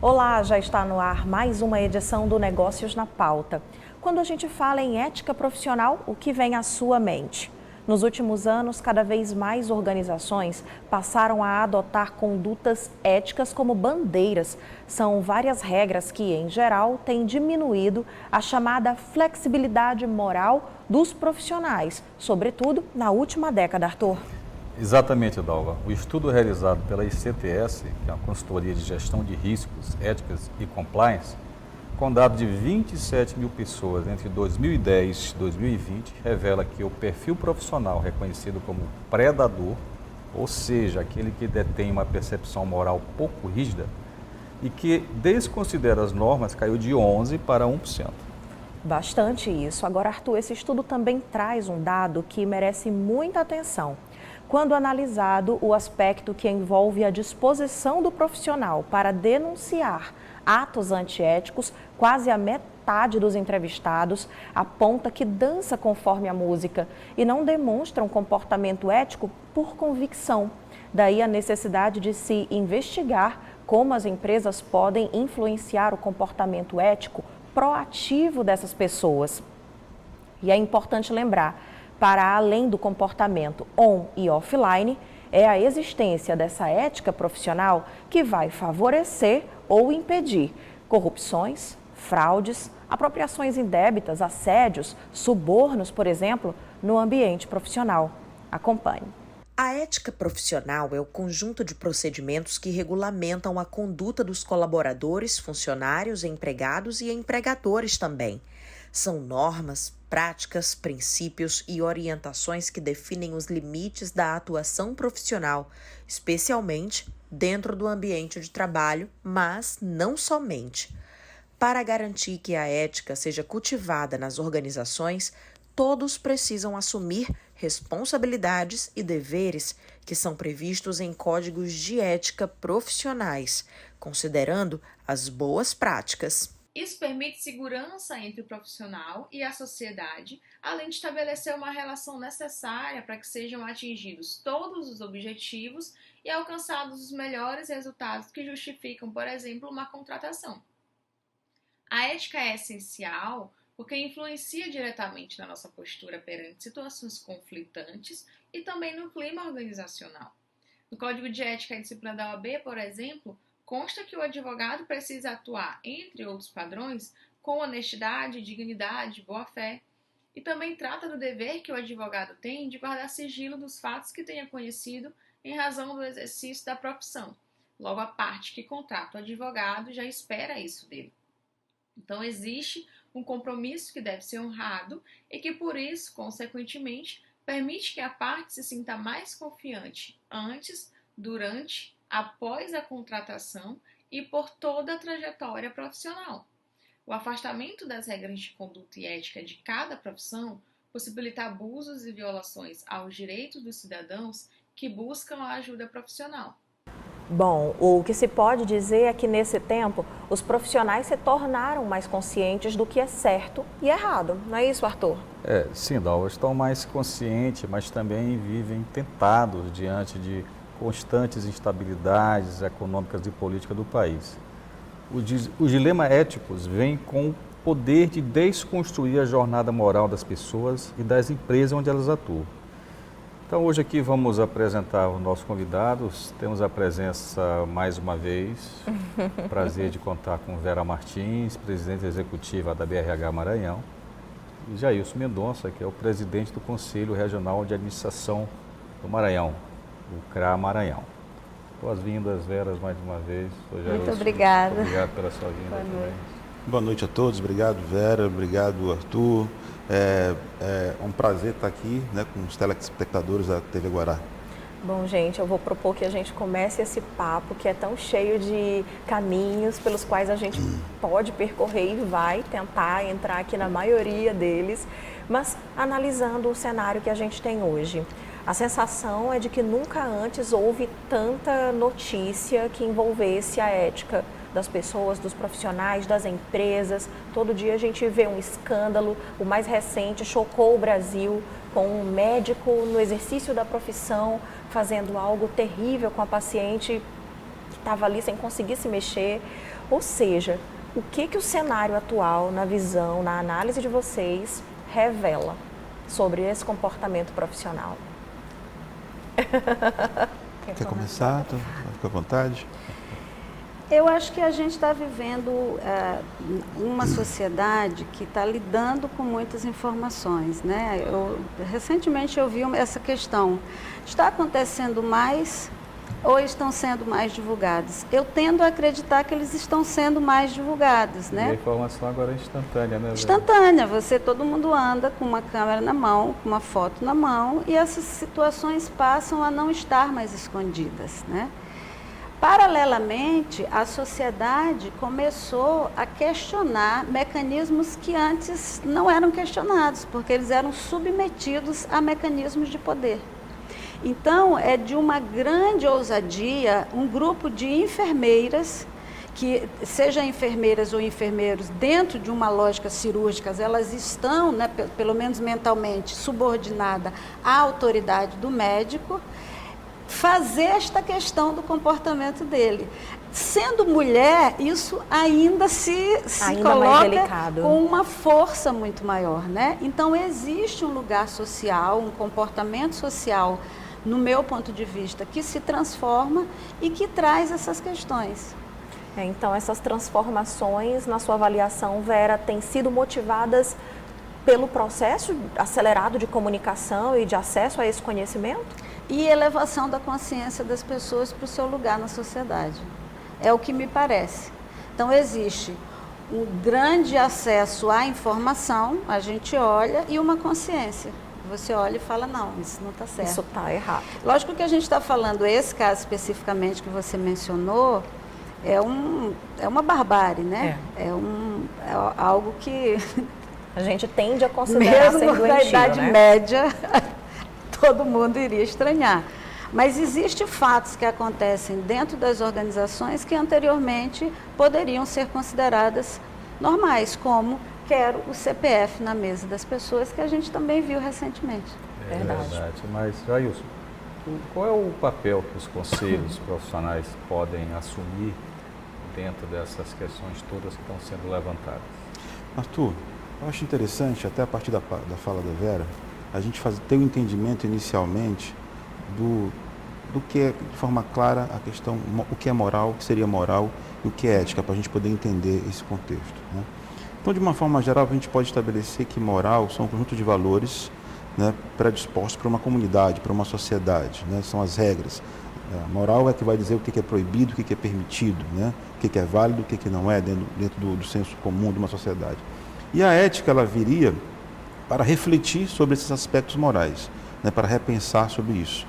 Olá, já está no ar mais uma edição do Negócios na Pauta. Quando a gente fala em ética profissional, o que vem à sua mente? Nos últimos anos, cada vez mais organizações passaram a adotar condutas éticas como bandeiras. São várias regras que, em geral, têm diminuído a chamada flexibilidade moral dos profissionais, sobretudo na última década, Arthur. Exatamente, Dalva. O estudo realizado pela ICTS, que é uma consultoria de gestão de riscos, éticas e compliance, com dados de 27 mil pessoas entre 2010 e 2020, revela que o perfil profissional reconhecido como predador, ou seja, aquele que detém uma percepção moral pouco rígida e que desconsidera as normas, caiu de 11% para 1%. Bastante isso. Agora, Arthur, esse estudo também traz um dado que merece muita atenção. Quando analisado o aspecto que envolve a disposição do profissional para denunciar atos antiéticos, quase a metade dos entrevistados aponta que dança conforme a música e não demonstra um comportamento ético por convicção. Daí a necessidade de se investigar como as empresas podem influenciar o comportamento ético proativo dessas pessoas. E é importante lembrar, para além do comportamento on e offline, é a existência dessa ética profissional que vai favorecer ou impedir corrupções, fraudes, apropriações indébitas, assédios, subornos, por exemplo, no ambiente profissional. Acompanhe. A ética profissional é o conjunto de procedimentos que regulamentam a conduta dos colaboradores, funcionários, empregados e empregadores também. São normas, práticas, princípios e orientações que definem os limites da atuação profissional, especialmente dentro do ambiente de trabalho, mas não somente. Para garantir que a ética seja cultivada nas organizações, todos precisam assumir responsabilidades e deveres que são previstos em códigos de ética profissionais, considerando as boas práticas. Isso permite segurança entre o profissional e a sociedade, além de estabelecer uma relação necessária para que sejam atingidos todos os objetivos e alcançados os melhores resultados que justificam, por exemplo, uma contratação. A ética é essencial porque influencia diretamente na nossa postura perante situações conflitantes e também no clima organizacional. No Código de Ética e Disciplina da OAB, por exemplo, consta que o advogado precisa atuar, entre outros padrões, com honestidade, dignidade, boa-fé. E também trata do dever que o advogado tem de guardar sigilo dos fatos que tenha conhecido em razão do exercício da profissão. Logo, a parte que contrata o advogado já espera isso dele. Então, existe um compromisso que deve ser honrado e que, por isso, consequentemente, permite que a parte se sinta mais confiante antes, durante, após a contratação e por toda a trajetória profissional. O afastamento das regras de conduta e ética de cada profissão possibilita abusos e violações aos direitos dos cidadãos que buscam a ajuda profissional. Bom, o que se pode dizer é que nesse tempo os profissionais se tornaram mais conscientes do que é certo e errado. Não é isso, Arthur? Sim, Dalva, estão mais conscientes, mas também vivem tentados diante de constantes instabilidades econômicas e políticas do país. Os dilemas éticos vêm com o poder de desconstruir a jornada moral das pessoas e das empresas onde elas atuam. Então, hoje aqui vamos apresentar os nossos convidados. Temos a presença, mais uma vez, prazer de contar com Vera Martins, presidente executiva da BRH Maranhão, e Jailson Mendonça, que é o presidente do Conselho Regional de Administração do Maranhão, o CRA Maranhão. Boas-vindas, Veras, mais uma vez. Muito obrigada. Obrigado pela sua vinda também. Boa noite a todos, obrigado Vera, obrigado Arthur. É um prazer estar aqui, com os telespectadores da TV Guará. Bom, gente, eu vou propor que a gente comece esse papo que é tão cheio de caminhos pelos quais a gente pode percorrer e vai tentar entrar aqui na maioria deles, mas analisando o cenário que a gente tem hoje. A sensação é de que nunca antes houve tanta notícia que envolvesse a ética das pessoas, dos profissionais, das empresas. Todo dia a gente vê um escândalo. O mais recente chocou o Brasil com um médico no exercício da profissão fazendo algo terrível com a paciente que estava ali sem conseguir se mexer. Ou seja, o que o cenário atual, na visão, na análise de vocês, revela sobre esse comportamento profissional? Quer começar? Fica à vontade. Eu acho que a gente está vivendo uma sociedade que está lidando com muitas informações, né? Recentemente eu vi essa questão. Está acontecendo mais ou estão sendo mais divulgados? Eu tendo a acreditar que eles estão sendo mais divulgados, né? E a informação agora é instantânea, né? Instantânea. Todo mundo anda com uma câmera na mão, com uma foto na mão, e essas situações passam a não estar mais escondidas, né? Paralelamente, a sociedade começou a questionar mecanismos que antes não eram questionados, porque eles eram submetidos a mecanismos de poder. Então, é de uma grande ousadia um grupo de enfermeiras, que seja enfermeiras ou enfermeiros, dentro de uma lógica cirúrgica, elas estão, né, pelo menos mentalmente, subordinadas à autoridade do médico, fazer esta questão do comportamento dele. Sendo mulher, isso ainda se coloca com uma força muito maior, né? Então, existe um lugar social, um comportamento social, no meu ponto de vista, que se transforma e que traz essas questões. Então, essas transformações, na sua avaliação, Vera, têm sido motivadas pelo processo acelerado de comunicação e de acesso a esse conhecimento? E elevação da consciência das pessoas para o seu lugar na sociedade. É o que me parece. Então, existe um grande acesso à informação, a gente olha, e uma consciência. Você olha e fala, não, isso não está certo. Isso está errado. Lógico que a gente está falando, esse caso especificamente que você mencionou, é uma barbárie, né? É algo que... A gente tende a considerar ser doentio, na Idade Média, todo mundo iria estranhar. Mas existem fatos que acontecem dentro das organizações que anteriormente poderiam ser consideradas normais, como quero o CPF na mesa das pessoas, que a gente também viu recentemente. É verdade. Mas, Jailson, qual é o papel que os conselhos profissionais podem assumir dentro dessas questões todas que estão sendo levantadas? Arthur, eu acho interessante, até a partir da fala da Vera, a gente ter um entendimento inicialmente do que é, de forma clara, a questão, o que é moral, o que seria moral e o que é ética, para a gente poder entender esse contexto, né? Então, de uma forma geral, a gente pode estabelecer que moral são um conjunto de valores, né, predispostos para uma comunidade, para uma sociedade, né? São as regras. A moral é que vai dizer o que é proibido, o que é permitido, né? O que é válido, o que não é, dentro do senso comum de uma sociedade. E a ética, ela viria para refletir sobre esses aspectos morais, né? Para repensar sobre isso.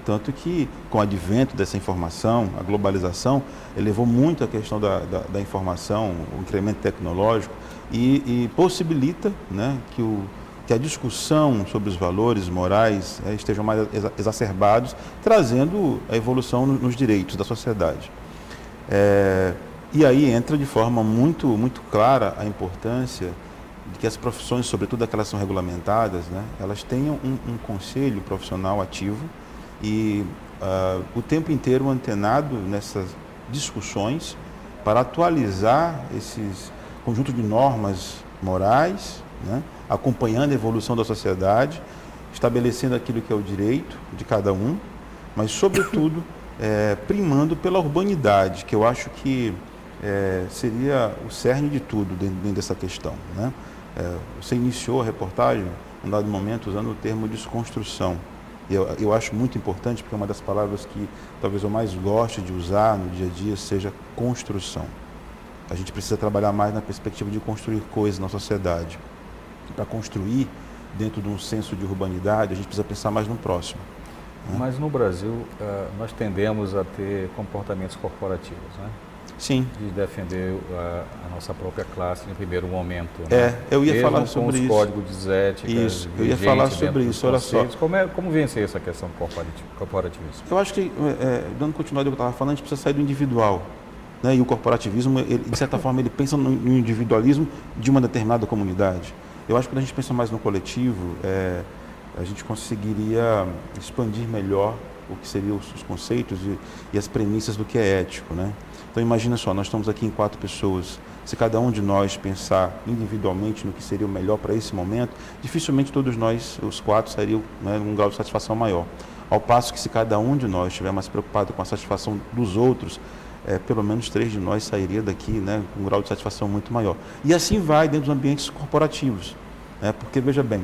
Tanto que, com o advento dessa informação, a globalização elevou muito a questão da informação, o incremento tecnológico, e possibilita, né, que a discussão sobre os valores morais estejam mais exacerbados, trazendo a evolução nos direitos da sociedade. E aí entra de forma muito, muito clara a importância de que as profissões, sobretudo aquelas que são regulamentadas, né, elas tenham um conselho profissional ativo, e o tempo inteiro antenado nessas discussões para atualizar esses conjuntos de normas morais, né, acompanhando a evolução da sociedade, estabelecendo aquilo que é o direito de cada um, mas, sobretudo, primando pela urbanidade, que eu acho que seria o cerne de tudo dentro dessa questão, né? Você iniciou a reportagem, em um dado momento, usando o termo desconstrução. Eu acho muito importante, porque é uma das palavras que talvez eu mais goste de usar no dia a dia seja construção. A gente precisa trabalhar mais na perspectiva de construir coisas na sociedade. Para construir, dentro de um senso de urbanidade, a gente precisa pensar mais no próximo, né? Mas no Brasil, nós tendemos a ter comportamentos corporativos, né? Sim. De defender a nossa própria classe em primeiro momento, né? Eu ia mesmo falar sobre isso. Com os códigos éticos. Isso, eu ia falar sobre isso, olha só. Como vencer essa questão do corporativismo? Eu acho que, dando continuidade ao que eu estava falando, a gente precisa sair do individual, né? E o corporativismo, de certa forma, ele pensa no individualismo de uma determinada comunidade. Eu acho que quando a gente pensa mais no coletivo, a gente conseguiria expandir melhor o que seriam os conceitos e as premissas do que é ético, né? Então imagina só, nós estamos aqui em 4 pessoas, se cada um de nós pensar individualmente no que seria o melhor para esse momento, dificilmente todos nós, os 4, sairiam, né, num grau de satisfação maior. Ao passo que se cada um de nós estiver mais preocupado com a satisfação dos outros, pelo menos 3 de nós sairia daqui, né, com um grau de satisfação muito maior. E assim vai dentro dos ambientes corporativos, né, porque veja bem,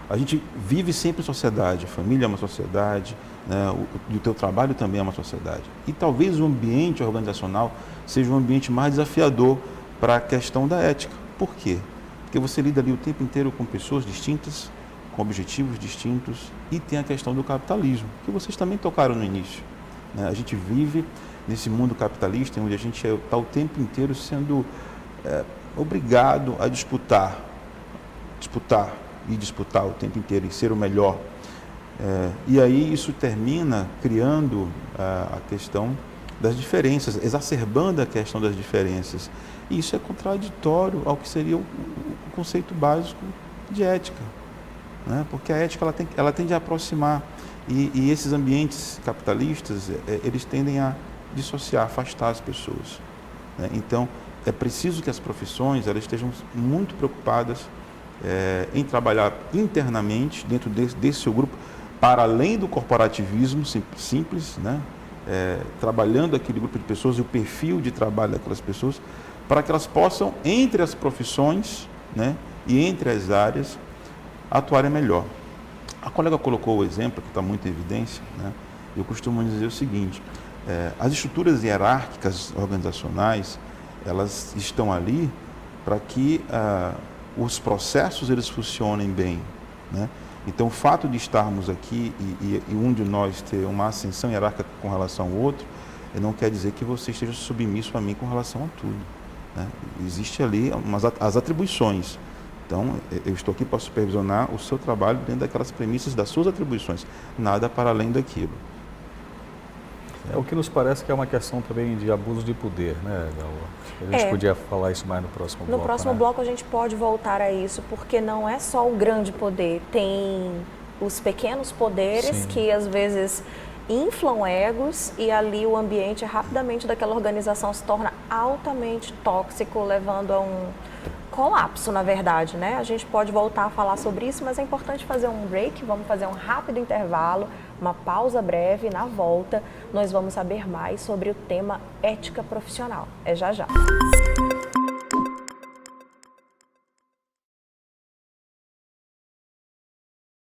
a gente vive sempre em sociedade, a família é uma sociedade, né, o teu trabalho também é uma sociedade. E talvez o ambiente organizacional seja um ambiente mais desafiador para a questão da ética. Por quê? Porque você lida ali o tempo inteiro com pessoas distintas, com objetivos distintos, e tem a questão do capitalismo, que vocês também tocaram no início, né? A gente vive nesse mundo capitalista onde a gente está o tempo inteiro sendo obrigado a disputar o tempo inteiro e ser o melhor. E aí isso termina criando a questão das diferenças, exacerbando a questão das diferenças. E isso é contraditório ao que seria o conceito básico de ética, né? Porque a ética ela tende a aproximar, e esses ambientes capitalistas, eles tendem a dissociar, afastar as pessoas, né? Então, é preciso que as profissões elas estejam muito preocupadas em trabalhar internamente dentro desse seu grupo, para além do corporativismo simples, né? Trabalhando aquele grupo de pessoas e o perfil de trabalho daquelas pessoas, para que elas possam, entre as profissões, né, e entre as áreas, atuarem melhor. A colega colocou o exemplo, que está muito em evidência, né? Eu costumo dizer o seguinte: as estruturas hierárquicas organizacionais, elas estão ali para que os processos eles funcionem bem, né? Então, o fato de estarmos aqui e um de nós ter uma ascensão hierárquica com relação ao outro, não quer dizer que você esteja submisso a mim com relação a tudo, né? Existe ali as atribuições. Então, eu estou aqui para supervisionar o seu trabalho dentro daquelas premissas das suas atribuições, nada para além daquilo. O que nos parece que é uma questão também de abuso de poder, né, Gal? A gente podia falar isso mais no próximo bloco. No próximo bloco a gente pode voltar a isso, porque não é só o grande poder, tem os pequenos poderes. Sim. Que às vezes inflam egos, e ali o ambiente rapidamente daquela organização se torna altamente tóxico, levando a um colapso, na verdade, né? A gente pode voltar a falar sobre isso, mas é importante fazer um break, vamos fazer um rápido intervalo, uma pausa breve. Na volta, nós vamos saber mais sobre o tema ética profissional. É já já.